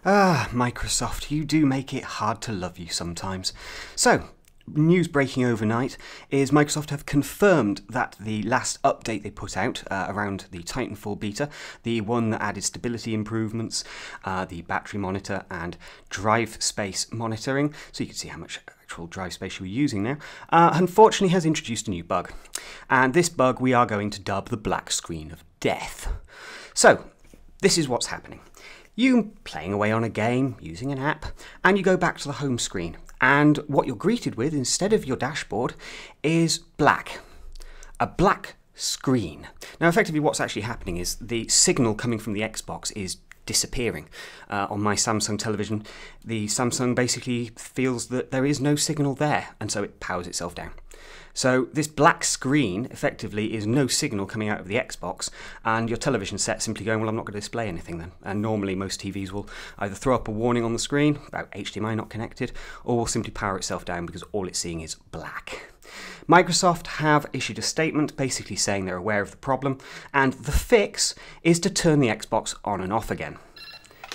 Ah, Microsoft, you do make it hard to love you sometimes. So, news breaking overnight is Microsoft have confirmed that the last update they put out around the Titanfall beta, the one that added stability improvements, the battery monitor and drive space monitoring, so you can see how much actual drive space you were using now, unfortunately has introduced a new bug. And this bug we are going to dub the black screen of death. So, this is what's happening. You playing away on a game, using an app, and you go back to the home screen. And what you're greeted with, instead of your dashboard, is black. A black screen. Now, effectively what's actually happening is the signal coming from the Xbox is disappearing. On my Samsung television, the Samsung basically feels that there is no signal there, and so it powers itself down. So this black screen effectively is no signal coming out of the Xbox, and your television set simply going, well, I'm not going to display anything then. And normally most TVs will either throw up a warning on the screen about HDMI not connected, or will simply power itself down because all it's seeing is black. Microsoft have issued a statement basically saying they're aware of the problem, and the fix is to turn the Xbox on and off again.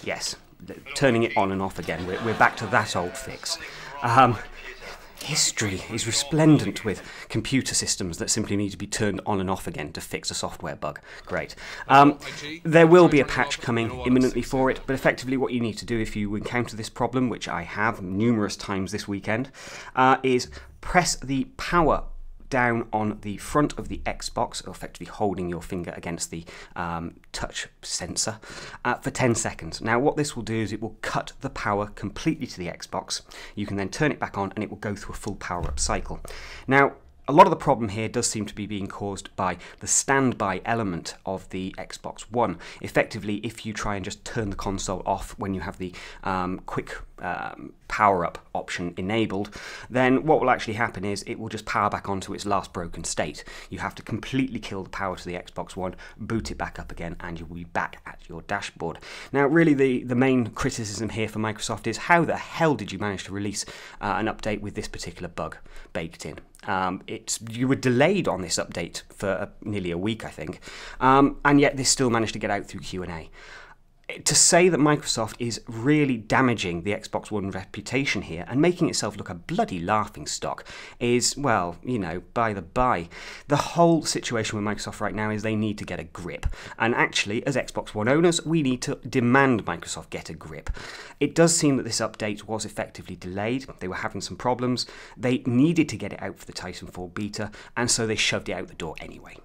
Yes, turning it on and off again. We're back to that old fix. History is resplendent with computer systems that simply need to be turned on and off again to fix a software bug. Great. There will be a patch coming imminently for it, but effectively what you need to do if you encounter this problem, which I have numerous times this weekend, is press the power down on the front of the Xbox, or effectively holding your finger against the touch sensor, for 10 seconds. Now what this will do is it will cut the power completely to the Xbox. You can then turn it back on and it will go through a full power up cycle. Now, a lot of the problem here does seem to be being caused by the standby element of the Xbox One. Effectively, if you try and just turn the console off when you have the quick power-up option enabled, then what will actually happen is it will just power back onto its last broken state. You have to completely kill the power to the Xbox One, boot it back up again, and you will be back at your dashboard. Now, really the main criticism here for Microsoft is how the hell did you manage to release an update with this particular bug baked in? You were delayed on this update for nearly a week, I think, and yet this still managed to get out through Q&A. To say that Microsoft is really damaging the Xbox One reputation here and making itself look a bloody laughingstock is, well, you know, by the by. The whole situation with Microsoft right now is they need to get a grip. And actually, as Xbox One owners, we need to demand Microsoft get a grip. It does seem that this update was effectively delayed. They were having some problems. They needed to get it out for the Titanfall beta, and so they shoved it out the door anyway.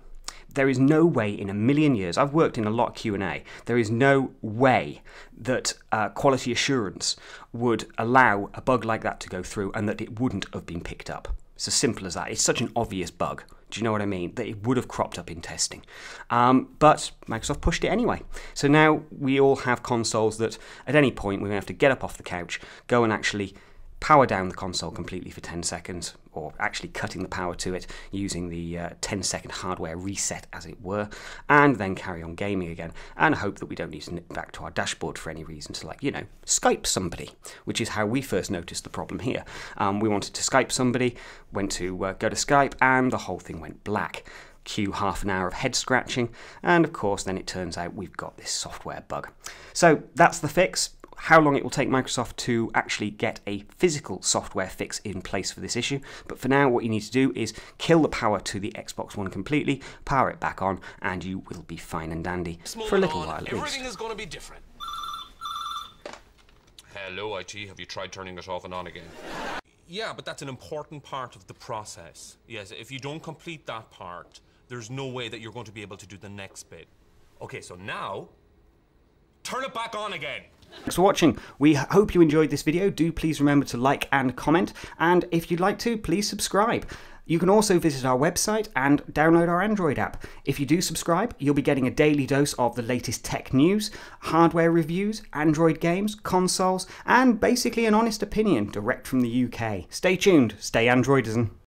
There is no way in a million years, I've worked in a lot of Q&A, there is no way that quality assurance would allow a bug like that to go through and that it wouldn't have been picked up. It's as simple as that. It's such an obvious bug. Do you know what I mean? That it would have cropped up in testing. But Microsoft pushed it anyway. So now we all have consoles that at any point we're going to have to get up off the couch, go and actually power down the console completely for 10 seconds, or actually cutting the power to it using the 10-second hardware reset, as it were, and then carry on gaming again, and hope that we don't need to nip back to our dashboard for any reason to, like, you know, Skype somebody, which is how we first noticed the problem here. We wanted to Skype somebody, went to go to Skype, and the whole thing went black. Cue half an hour of head scratching, and of course then it turns out we've got this software bug. So that's the fix. How long it will take Microsoft to actually get a physical software fix in place for this issue, but for now what you need to do is kill the power to the Xbox One completely, power it back on, and you will be fine and dandy for a little while at least. Everything is going to be different. Hello, IT, have you tried turning it off and on again? Yeah, but that's an important part of the process. Yes, if you don't complete that part, there's no way that you're going to be able to do the next bit. Okay, so now, turn it back on again. Thanks for watching. We hope you enjoyed this video. Do please remember to like and comment, and if you'd like to, please subscribe. You can also visit our website and download our Android app. If you do subscribe, you'll be getting a daily dose of the latest tech news, hardware reviews, Android games, consoles, and basically an honest opinion direct from the UK. Stay tuned, stay Androidizen.